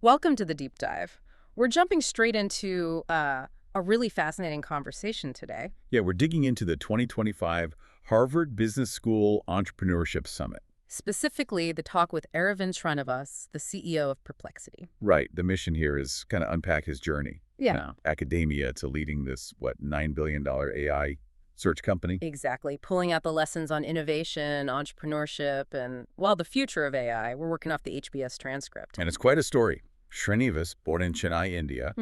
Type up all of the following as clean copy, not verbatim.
Welcome to the deep dive. We're jumping straight into a really fascinating conversation today. Yeah, we're digging into the 2025 Harvard Business School Entrepreneurship Summit. Specifically, the talk with Aravind Srinivas, the CEO of Perplexity. Right. The mission here is kind of unpack his journey. Yeah. Academia to leading this, $9 billion AI search company. Exactly. Pulling out the lessons on innovation, entrepreneurship, and, well, the future of AI. We're working off the HBS transcript. And it's quite a story. Srinivas, born in Chennai, India,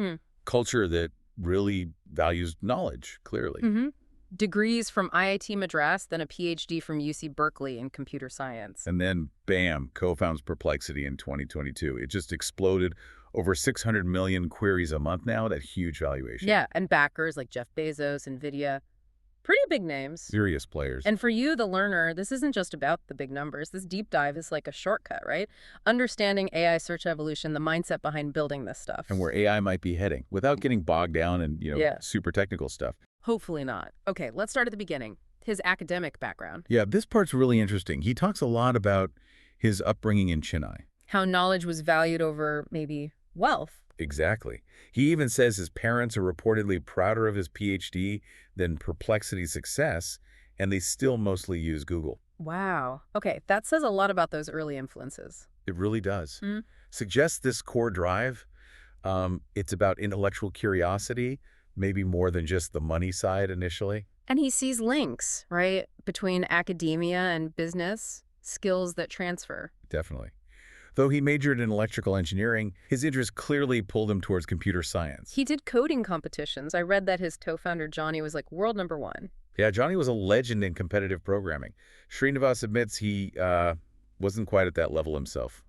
culture that really values knowledge, clearly. Degrees from IIT Madras, then a PhD from UC Berkeley in computer science. And then, bam, co-founds Perplexity in 2022. It just exploded. Over 600 million queries a month now, that huge valuation. Yeah, and backers like Jeff Bezos, NVIDIA. Pretty big names. Serious players. And for you, the learner, this isn't just about the big numbers. This deep dive is like a shortcut, right? Understanding AI search evolution, the mindset behind building this stuff. And where AI might be heading without getting bogged down in, super technical stuff. Hopefully not. Okay, let's start at the beginning. His academic background. Yeah, this part's really interesting. He talks a lot about his upbringing in Chennai. How knowledge was valued over maybe wealth. Exactly. He even says his parents are reportedly prouder of his PhD than Perplexity's success, and they still mostly use Google. Wow. Okay, that says a lot about those early influences. It really does. Suggests this core drive, it's about intellectual curiosity, maybe more than just the money side initially. And he sees links, right, between academia and business, skills that transfer. Definitely. Though he majored in electrical engineering, his interest clearly pulled him towards computer science. He did coding competitions. I read that his co-founder, Johnny, was like world #1. Yeah, Johnny was a legend in competitive programming. Srinivas admits he wasn't quite at that level himself.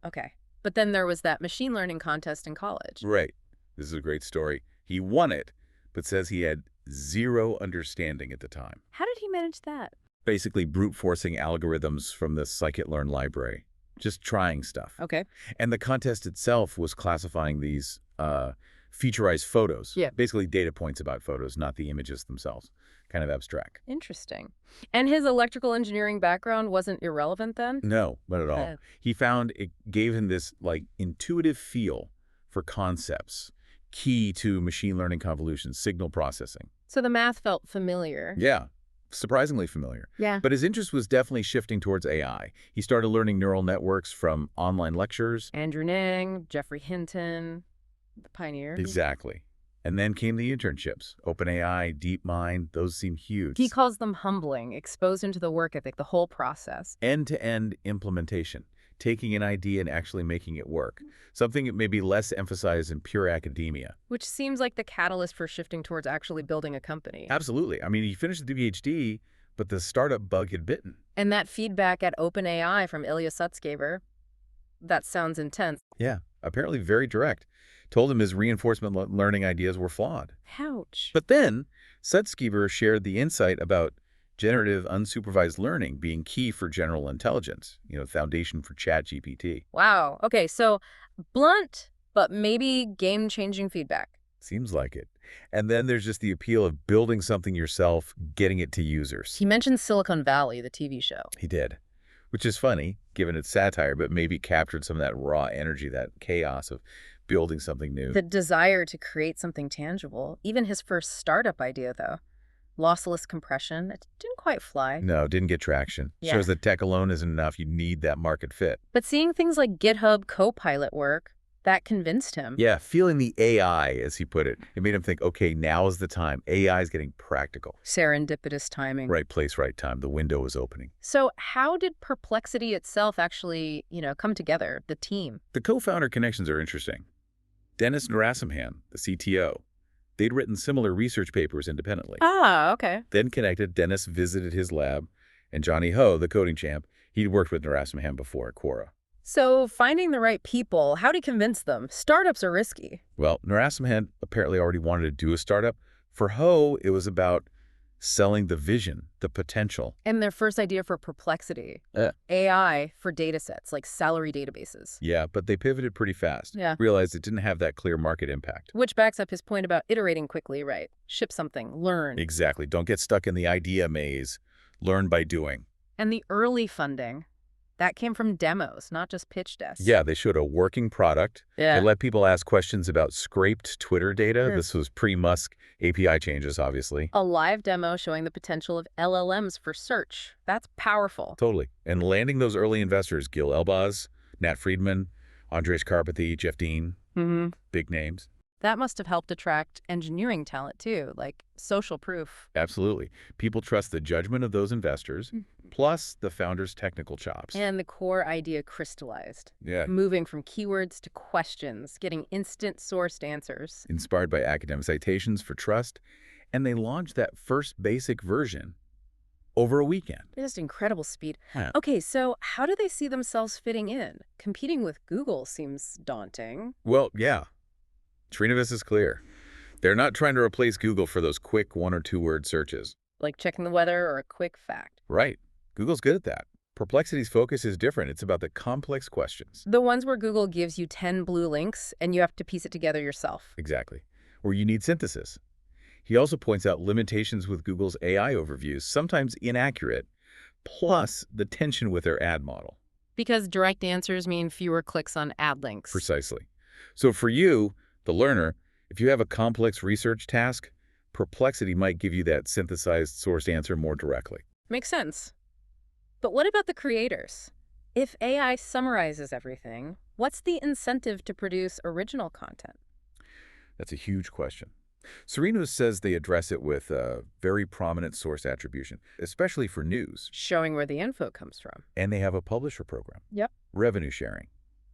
Okay. But then there was that machine learning contest in college. Right. This is a great story. He won it, but says he had zero understanding at the time. How did he manage that? Basically brute forcing algorithms from the scikit-learn library. Just trying stuff. Okay. And the contest itself was classifying these featurized photos. Yeah. Basically data points about photos, not the images themselves. Kind of abstract. Interesting. And his electrical engineering background wasn't irrelevant then? No, not at all. He found it gave him this intuitive feel for concepts, key to machine learning convolutions, signal processing. So the math felt familiar. Yeah. Surprisingly familiar. Yeah. But his interest was definitely shifting towards AI. He started learning neural networks from online lectures. Andrew Ng, Jeffrey Hinton, the pioneer. Exactly. And then came the internships. OpenAI, DeepMind, those seem huge. He calls them humbling, exposed into the work ethic, the whole process. End-to-end implementation. Taking an idea and actually making it work. Something that may be less emphasized in pure academia. Which seems like the catalyst for shifting towards actually building a company. Absolutely. I mean, he finished the PhD, but the startup bug had bitten. And that feedback at OpenAI from Ilya Sutskever, that sounds intense. Yeah, apparently very direct. Told him his reinforcement learning ideas were flawed. Ouch. But then, Sutskever shared the insight about generative unsupervised learning being key for general intelligence, foundation for ChatGPT. Wow. Okay, so blunt, but maybe game-changing feedback. Seems like it. And then there's just the appeal of building something yourself, getting it to users. He mentioned Silicon Valley, the TV show. He did. Which is funny, given its satire, but maybe captured some of that raw energy, that chaos of building something new. The desire to create something tangible. Even his first startup idea, though. Lossless compression. It didn't quite fly. No, didn't get traction. Yeah. Shows that tech alone isn't enough. You need that market fit. But seeing things like GitHub Copilot work, that convinced him. Yeah, feeling the AI, as he put it. It made him think, okay, now is the time. AI is getting practical. Serendipitous timing. Right place, right time. The window is opening. So how did Perplexity itself actually, come together, the team? The co-founder connections are interesting. Dennis Narasimhan, the CTO, they'd written similar research papers independently. Ah, okay. Then connected, Dennis visited his lab, and Johnny Ho, the coding champ, he'd worked with Narasimhan before at Quora. So finding the right people, how do you convince them? Startups are risky. Well, Narasimhan apparently already wanted to do a startup. For Ho, it was about selling the vision, the potential. And their first idea for Perplexity, AI for data sets, like salary databases. Yeah, but they pivoted pretty fast. Yeah. Realized it didn't have that clear market impact. Which backs up his point about iterating quickly, right? Ship something, learn. Exactly. Don't get stuck in the idea maze. Learn by doing. And the early funding. That came from demos, not just pitch desks. Yeah, they showed a working product. They Yeah. let people ask questions about scraped Twitter data. Hmm. This was pre-Musk API changes, obviously. A live demo showing the potential of LLMs for search. That's powerful. Totally. And landing those early investors, Gil Elbaz, Nat Friedman, Andres Karpathy, Jeff Dean, Hmm. big names. That must have helped attract engineering talent, too, like social proof. Absolutely. People trust the judgment of those investors, plus the founder's technical chops. And the core idea crystallized. Yeah. Moving from keywords to questions, getting instant sourced answers. Inspired by academic citations for trust, and they launched that first basic version over a weekend. Just incredible speed. Yeah. Okay, so how do they see themselves fitting in? Competing with Google seems daunting. Well, yeah. Srinivas is clear. They're not trying to replace Google for those quick one- or two-word searches. Like checking the weather or a quick fact. Right. Google's good at that. Perplexity's focus is different. It's about the complex questions. The ones where Google gives you 10 blue links and you have to piece it together yourself. Exactly. Where you need synthesis. He also points out limitations with Google's AI overviews, sometimes inaccurate, plus the tension with their ad model. Because direct answers mean fewer clicks on ad links. Precisely. So for you, the learner, if you have a complex research task, Perplexity might give you that synthesized sourced answer more directly. Makes sense. But what about the creators? If AI summarizes everything, what's the incentive to produce original content? That's a huge question. Serenos says they address it with a very prominent source attribution, especially for news. Showing where the info comes from. And they have a publisher program. Yep. Revenue sharing.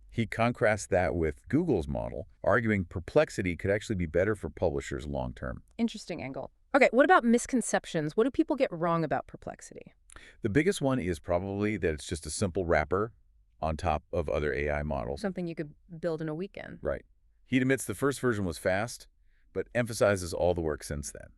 He contrasts that with Google's model, arguing Perplexity could actually be better for publishers long term. Interesting angle. Okay, what about misconceptions? What do people get wrong about Perplexity? The biggest one is probably that it's just a simple wrapper on top of other AI models. Something you could build in a weekend. Right. He admits the first version was fast, but emphasizes all the work since then.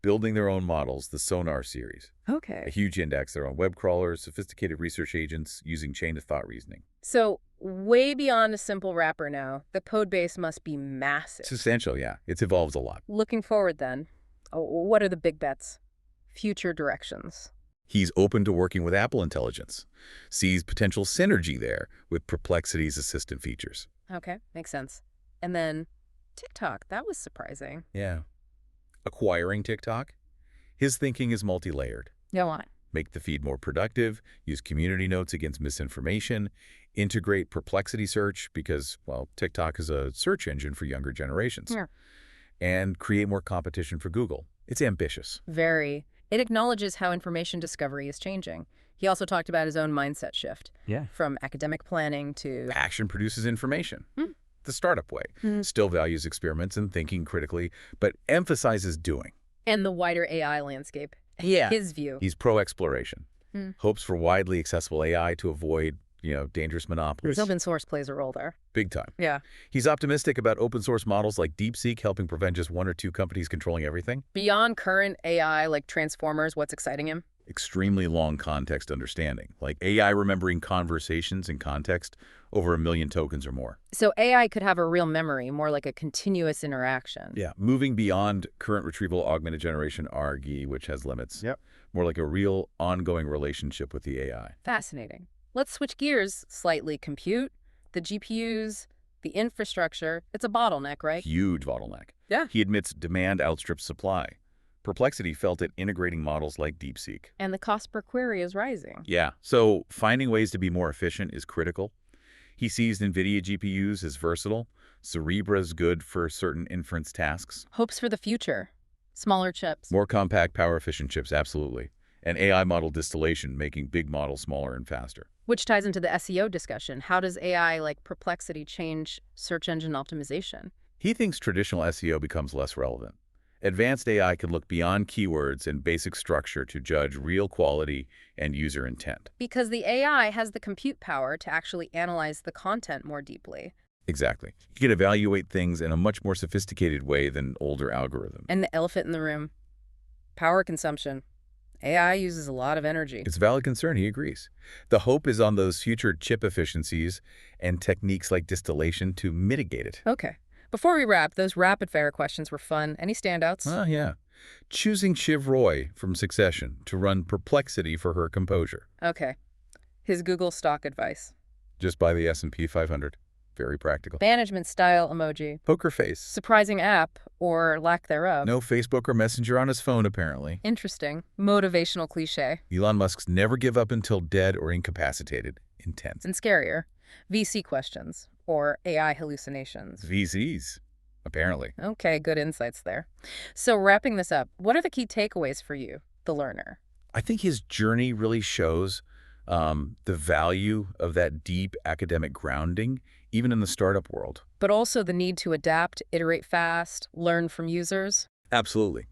Building their own models, the Sonar series, a Okay. huge index, their own web crawlers, sophisticated research agents using chain-of-thought reasoning. So, way beyond a simple wrapper now, the code base must be massive. Substantial, yeah. It's evolved a lot. Looking forward then, what are the big bets? Future directions. He's open to working with Apple Intelligence, sees potential synergy there with Perplexity's assistant features. Okay, makes sense. And then TikTok, that was surprising. Yeah. Acquiring TikTok? His thinking is multi-layered. Go on. Make the feed more productive, use community notes against misinformation, integrate Perplexity search because, well, TikTok is a search engine for younger generations, Yeah. and create more competition for Google. It's ambitious. Very. It acknowledges how information discovery is changing. He also talked about his own mindset shift. Yeah. From academic planning to... Action produces information. Hmm. The startup way. Still values experiments and thinking critically, but emphasizes doing. And the wider AI landscape. Yeah. His view. He's pro-exploration. Hmm. Hopes for widely accessible AI to avoid, dangerous monopolies. Open source plays a role there. Big time. Yeah. He's optimistic about open source models like DeepSeek helping prevent just one or two companies controlling everything. Beyond current AI like transformers, what's exciting him? Extremely long context understanding, like AI remembering conversations in context over 1 million tokens or more. So AI could have a real memory, more like a continuous interaction. Yeah, moving beyond current retrieval augmented generation RG, which has limits. Yep. More like a real ongoing relationship with the AI. Fascinating. Let's switch gears slightly. Compute, the GPUs, the infrastructure. It's a bottleneck, right? Huge bottleneck. Yeah. He admits demand outstrips supply. Perplexity felt it integrating models like DeepSeek. And the cost per query is rising. Yeah, so finding ways to be more efficient is critical. He sees NVIDIA GPUs as versatile. Cerebra's good for certain inference tasks. Hopes for the future. Smaller chips. More compact, power-efficient chips, absolutely. And AI model distillation, making big models smaller and faster. Which ties into the SEO discussion. How does AI like Perplexity change search engine optimization? He thinks traditional SEO becomes less relevant. Advanced AI can look beyond keywords and basic structure to judge real quality and user intent. Because the AI has the compute power to actually analyze the content more deeply. Exactly. You can evaluate things in a much more sophisticated way than older algorithms. And the elephant in the room, power consumption. AI uses a lot of energy. It's a valid concern, he agrees. The hope is on those future chip efficiencies and techniques like distillation to mitigate it. Okay. Before we wrap, those rapid-fire questions were fun. Any standouts? Oh, yeah. Choosing Shiv Roy from Succession to run Perplexity for her composure. Okay. His Google stock advice. Just buy the S&P 500. Very practical. Management style emoji. Poker face. Surprising app, or lack thereof. No Facebook or Messenger on his phone, apparently. Interesting. Motivational cliche. Elon Musk's never give up until dead or incapacitated. Intense. And scarier. VC questions, or AI hallucinations. VCs, apparently. Okay, good insights there. So wrapping this up, what are the key takeaways for you, the learner? I think his journey really shows the value of that deep academic grounding, even in the startup world. But also the need to adapt, iterate fast, learn from users. Absolutely.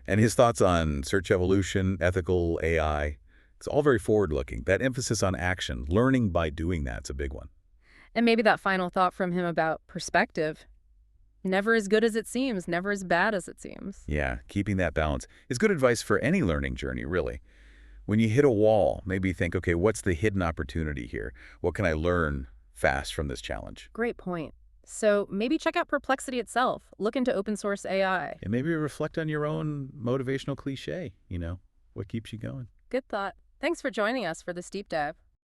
And his thoughts on search evolution, ethical AI, it's all very forward-looking. That emphasis on action, learning by doing that's a big one. And maybe that final thought from him about perspective. Never as good as it seems, never as bad as it seems. Yeah, keeping that balance is good advice for any learning journey, really. When you hit a wall, maybe think, okay, what's the hidden opportunity here? What can I learn fast from this challenge? Great point. So maybe check out Perplexity itself. Look into open source AI. And maybe reflect on your own motivational cliche, what keeps you going? Good thought. Thanks for joining us for this deep dive.